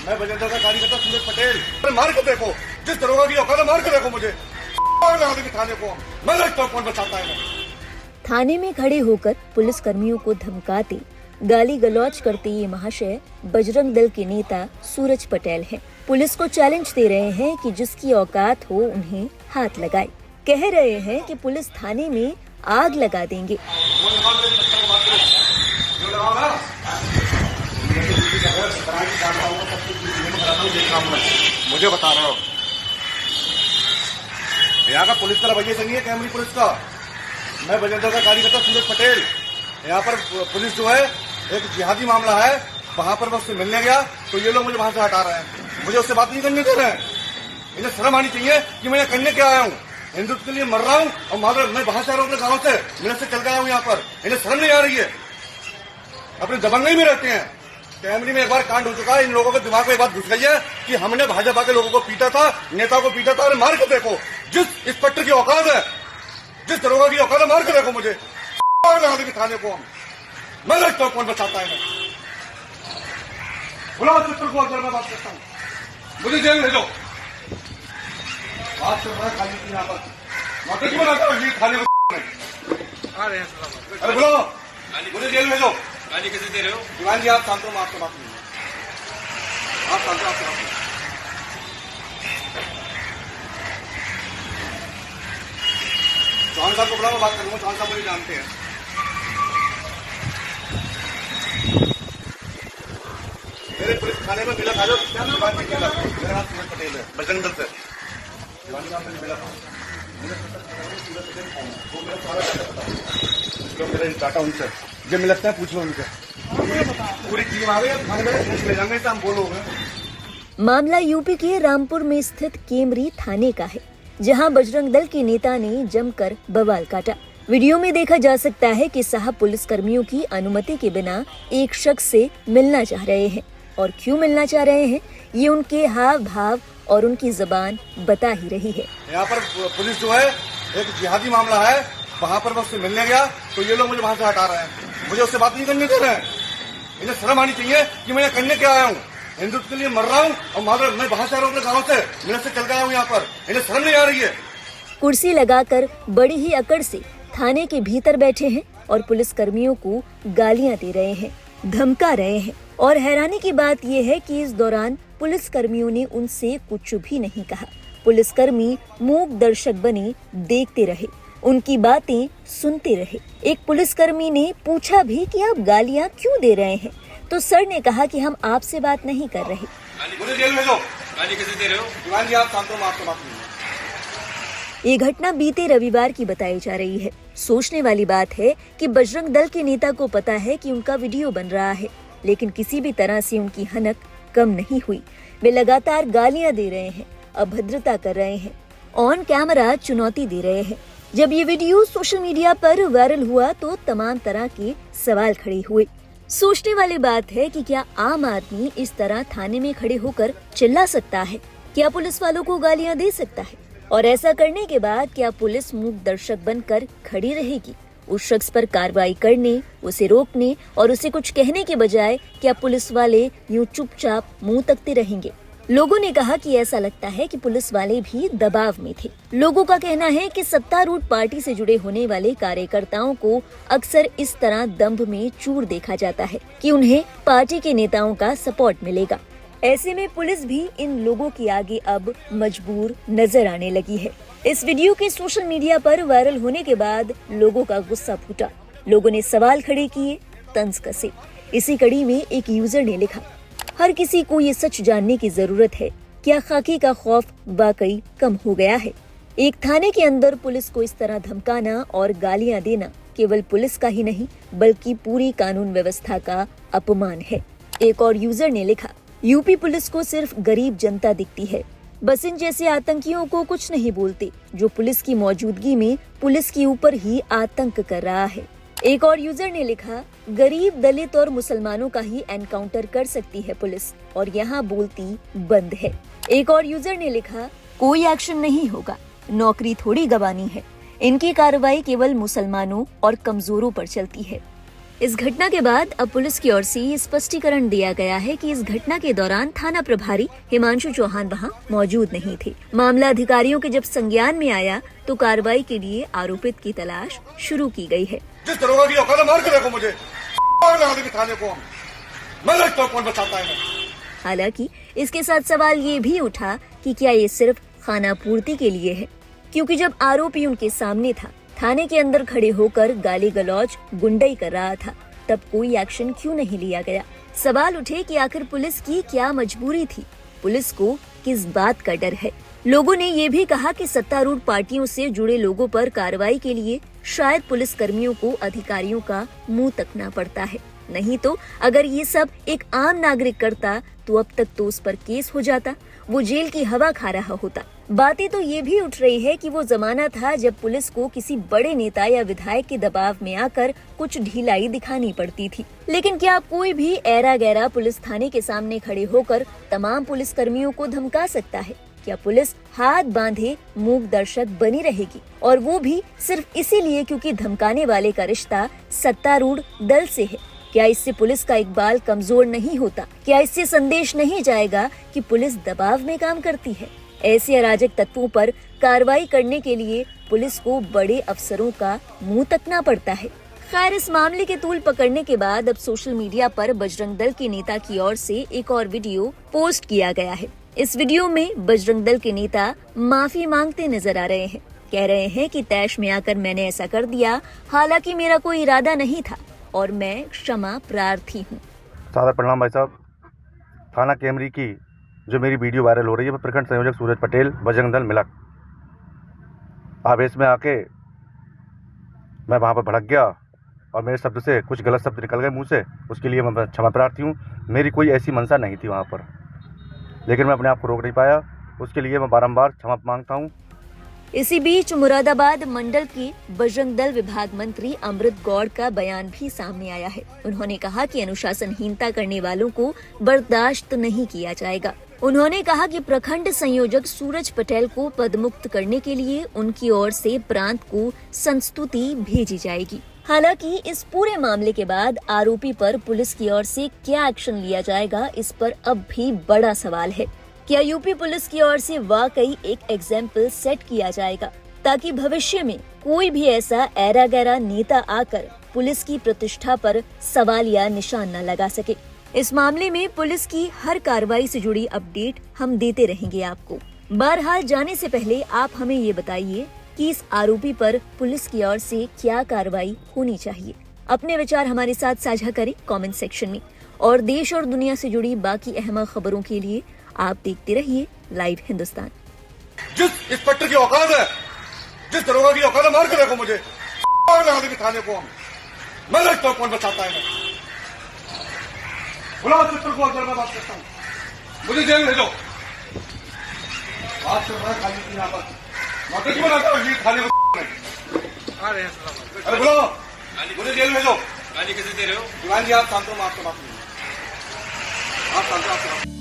मैं बजेंद्र का कार्यकर्ता सूरज पटेल। अरे मार के देखो, जिस दरोगा की औकात है मार के देखो मुझे। थाने को मैं लगता हूँ कौन बचाता है। थाने में खड़े होकर पुलिस कर्मियों को धमकाते, गाली गलौज करते ये महाशय बजरंग दल के नेता सूरज पटेल हैं। पुलिस को चैलेंज दे रहे हैं कि जिसकी औकात हो उन्हें हाथ लगाए। कह रहे हैं कि पुलिस थाने में आग लगा देंगे। मुझे बता रहा हो यहाँ का पुलिस का रवैया सही है, कैमरी पुलिस का। मैं बजेंद्र का कार्यकर्ता सूरज पटेल। यहाँ पर पुलिस जो है एक जिहादी मामला है, वहाँ पर मैं उससे मिलने गया तो ये लोग मुझे वहाँ से हटा रहे हैं, मुझे उससे बात नहीं करने दे रहे हैं। इन्हें शर्म आनी चाहिए कि मैं करने क्या आया हूँ। हिंदुत्व के लिए मर रहा हूँ और मैं बाहर से आ रहा हूँ अपने गाँव से, मेरे से चल गया हूँ यहाँ पर। इन्हें शर्म नहीं आ रही है, अपने दबंगई में रहते हैं। कैमरी में एक बार कांड हो चुका है, इन लोगों के दिमाग में एक बात घुस गई है कि हमने भाजपा के लोगों को पीटा था, नेता को पीटा था। अरे मार के देखो, जिस इंस्पेक्टर की औकात है, जिस दरोगा की औकात है, मार के देखो मुझे। थाने को मैं लगता हूँ कौन बचाता है। बुलाओ चित्र को, अगर मैं बात करता हूँ, मुझे जेल भेजो। बात कर रहा है खाली यहाँ पर नौटंकी बनाता हूँ थाने को। अरे बुलाओ, मुझे जेल भेजो। गाली कैसे दे रहे हो? दीवान जी आप शांत हो, आपसे बात नहीं है। आप शांत हो, आपसे बात नहीं। चौहान साहब को बुलाओ, मैं बात करूंगा। चौहान साहब मुझे जानते हैं। मेरे पुलिस थाने में मिला था जो मेरा नाम सूरज पटेल है, बजरंग दल से। दीवान जी आपसे मिला था, वो मेरा सारा डाटा बताओ, मेरा डाटा उनसे जो मिलता है, पूछ लो उनसे। पूरी टीम आ गई, थाने में पूछ ले जाएंगे, हम बोलोगे। मामला यूपी के रामपुर में स्थित केमरी थाने का है, जहां बजरंग दल के नेता ने जमकर बवाल काटा। वीडियो में देखा जा सकता है कि साहब पुलिस कर्मियों की अनुमति के बिना एक शख्स से मिलना चाह रहे हैं, और क्यों मिलना चाह रहे हैं ये उनके हाव भाव और उनकी जुबान बता ही रही है। यहाँ पर पुलिस जो है एक जिहादी मामला है, वहाँ पर मैं उससे मिलने गया तो ये लोग मुझे वहाँ से हटा रहे हैं, मुझे उससे बात नहीं करने दे रहे हैं। इन्हें शर्म आनी चाहिए कि मैं करने क्या आया हूँ। हिंदुत्व के लिए मर रहा हूँ और मैं बाहर से आ रहा हूँ अपने गाँव से, मेरे से चल गया हूँ यहाँ पर। इन्हें शर्म नहीं आ रही है। कुर्सी लगाकर बड़ी ही अकड़ से थाने के भीतर बैठे हैं और पुलिस कर्मियों को गालियां दे रहे हैं, धमका रहे हैं। और हैरानी की बात यह है कि इस दौरान पुलिस कर्मियों ने उनसे कुछ भी नहीं कहा। पुलिसकर्मी मूक दर्शक बने देखते रहे, उनकी बातें सुनते रहे। एक पुलिसकर्मी ने पूछा भी कि आप गालियां क्यों दे रहे हैं, तो सर ने कहा कि हम आपसे बात नहीं कर रहे। मुझे जेल भेजो। गाली कैसे दे रहे हो? दीवान जी आप शांत हो, आपसे बात नहीं है। ये घटना बीते रविवार की बताई जा रही है। सोचने वाली बात है कि बजरंग दल के नेता को पता है कि उनका वीडियो बन रहा है, लेकिन किसी भी तरह से उनकी हनक कम नहीं हुई। वे लगातार गालियां दे रहे हैं, अभद्रता कर रहे हैं, ऑन कैमरा चुनौती दे रहे हैं। जब ये वीडियो सोशल मीडिया पर वायरल हुआ तो तमाम तरह के सवाल खड़े हुए। सोचने वाली बात है कि क्या आम आदमी इस तरह थाने में खड़े होकर चिल्ला सकता है? क्या पुलिस वालों को गालियां दे सकता है? और ऐसा करने के बाद क्या पुलिस मूक दर्शक बनकर खड़ी रहेगी? उस शख्स पर कार्रवाई करने, उसे रोकने और उसे कुछ कहने के बजाय क्या पुलिस वाले यूं चुपचाप मुंह तकते रहेंगे? लोगों ने कहा कि ऐसा लगता है कि पुलिस वाले भी दबाव में थे। लोगों का कहना है कि सत्तारूढ़ पार्टी से जुड़े होने वाले कार्यकर्ताओं को अक्सर इस तरह दंभ में चूर देखा जाता है कि उन्हें पार्टी के नेताओं का सपोर्ट मिलेगा। ऐसे में पुलिस भी इन लोगों के आगे अब मजबूर नजर आने लगी है। इस वीडियो के सोशल मीडिया पर वायरल होने के बाद लोगों का गुस्सा फूटा। लोगों ने सवाल खड़े किए, तंज कसे। इसी कड़ी में एक यूजर ने लिखा, हर किसी को ये सच जानने की जरूरत है, क्या खाकी का खौफ वाकई कम हो गया है? एक थाने के अंदर पुलिस को इस तरह धमकाना और गालियां देना केवल पुलिस का ही नहीं बल्कि पूरी कानून व्यवस्था का अपमान है। एक और यूजर ने लिखा, यूपी पुलिस को सिर्फ गरीब जनता दिखती है, बस इन जैसे आतंकियों को कुछ नहीं बोलते जो पुलिस की मौजूदगी में पुलिस के ऊपर ही आतंक कर रहा है। एक और यूजर ने लिखा, गरीब दलित और मुसलमानों का ही एनकाउंटर कर सकती है पुलिस और यहाँ बोलती बंद है। एक और यूजर ने लिखा, कोई एक्शन नहीं होगा, नौकरी थोड़ी गंवानी है, इनकी कार्रवाई केवल मुसलमानों और कमजोरों पर चलती है। इस घटना के बाद अब पुलिस की ओर से ये स्पष्टीकरण दिया गया है कि इस घटना के दौरान थाना प्रभारी हिमांशु चौहान वहां मौजूद नहीं थे। मामला अधिकारियों के जब संज्ञान में आया तो कार्रवाई के लिए आरोपित की तलाश शुरू की गई है। जिस दरोगा की औकात है, मार के देखो मुझे, थाने को मैं लगता हूं कौन बचाता है। हालांकि इसके साथ सवाल ये भी उठा कि क्या ये सिर्फ खाना पूर्ति के लिए है, क्योंकि जब आरोपी उनके सामने था, थाने के अंदर खड़े होकर गाली गलौज गुंडई कर रहा था, तब कोई एक्शन क्यों नहीं लिया गया। सवाल उठे कि आखिर पुलिस की क्या मजबूरी थी, पुलिस को किस बात का डर है। लोगों ने ये भी कहा कि सत्तारूढ़ पार्टियों से जुड़े लोगों पर कार्रवाई के लिए शायद पुलिस कर्मियों को अधिकारियों का मुंह तकना पड़ता है, नहीं तो अगर ये सब एक आम नागरिक करता तो अब तक तो उस पर केस हो जाता, वो जेल की हवा खा रहा होता। बातें तो ये भी उठ रही है कि वो जमाना था जब पुलिस को किसी बड़े नेता या विधायक के दबाव में आकर कुछ ढिलाई दिखानी पड़ती थी। लेकिन क्या कोई भी ऐरा गैरा पुलिस थाने के सामने खड़े होकर तमाम पुलिस कर्मियों को धमका सकता है? क्या पुलिस हाथ बांधे मूक दर्शक बनी रहेगी, और वो भी सिर्फ इसीलिए क्योंकि धमकाने वाले का रिश्ता सत्तारूढ़ दल से है? क्या इससे पुलिस का इकबाल कमजोर नहीं होता? क्या इससे संदेश नहीं जाएगा कि पुलिस दबाव में काम करती है? ऐसे अराजक तत्वों पर कार्रवाई करने के लिए पुलिस को बड़े अफसरों का मुंह तकना पड़ता है। खैर, इस मामले के तूल पकड़ने के बाद अब सोशल मीडिया पर बजरंग दल के नेता की ओर से एक और वीडियो पोस्ट किया गया है। इस वीडियो में बजरंग दल के नेता माफी मांगते नजर आ रहे हैं। कह रहे हैं कि तैश में आकर मैंने ऐसा कर दिया, हालांकि मेरा कोई इरादा नहीं था और मैं क्षमा प्रार्थी हूँ। सादर प्रणाम भाई साहब। थाना कैमरी की जो मेरी वीडियो वायरल हो रही है, प्रखंड संयोजक सूरज पटेल, बजरंग दल मिलक, आवेश में आके मैं वहाँ पर भड़क गया और मेरे शब्द से कुछ गलत शब्द निकल गए मुंह से, उसके लिए मैं क्षमा प्रार्थी हूँ। मेरी कोई ऐसी मंशा नहीं थी वहाँ पर, लेकिन मैं अपने आप को रोक नहीं पाया, उसके लिए मैं बारंबार क्षमा मांगता हूँ। इसी बीच मुरादाबाद मंडल के बजरंग दल विभाग मंत्री अमृत गौड़ का बयान भी सामने आया है। उन्होंने कहा कि अनुशासनहीनता करने वालों को बर्दाश्त नहीं किया जाएगा। उन्होंने कहा कि प्रखंड संयोजक सूरज पटेल को पदमुक्त करने के लिए उनकी ओर से प्रांत को संस्तुति भेजी जाएगी। हालांकि इस पूरे मामले के बाद आरोपी पर पुलिस की ओर से क्या एक्शन लिया जाएगा, इस पर अब भी बड़ा सवाल है। क्या यूपी पुलिस की ओर से वाकई एक एग्जाम्पल सेट किया जाएगा, ताकि भविष्य में कोई भी ऐसा ऐरा गैरा नेता आकर पुलिस की प्रतिष्ठा पर सवाल या निशान न लगा सके। इस मामले में पुलिस की हर कार्रवाई से जुड़ी अपडेट हम देते रहेंगे आपको। बहरहाल, जाने से पहले आप हमें ये बताइए कि इस आरोपी पर पुलिस की ओर से क्या कार्रवाई होनी चाहिए। अपने विचार हमारे साथ साझा करें कमेंट सेक्शन में, और देश और दुनिया से जुड़ी बाकी अहम खबरों के लिए आप देखते रहिए लाइव हिंदुस्तान। जिस इंस्पेक्टर की औकात है, जिस दरोगा की औकात है, मार के देखो मुझे, थाने को मैं लगता हूं कौन बचाता है। बुलाओ इंस्पेक्टर को, अंदर मैं बात करता हूँ, मुझे जेल भेजो। बात कर रहा है खाली यहाँ पर नौकरी क्यों बनाता हूँ थाने को? अरे बुलाओ, मुझे जेल भेजो। गाली कैसे दे रहे हो? दीवान जी आप शांत हो, मैं आपसे बात करूंगा। आप शांत हो, आपसे बात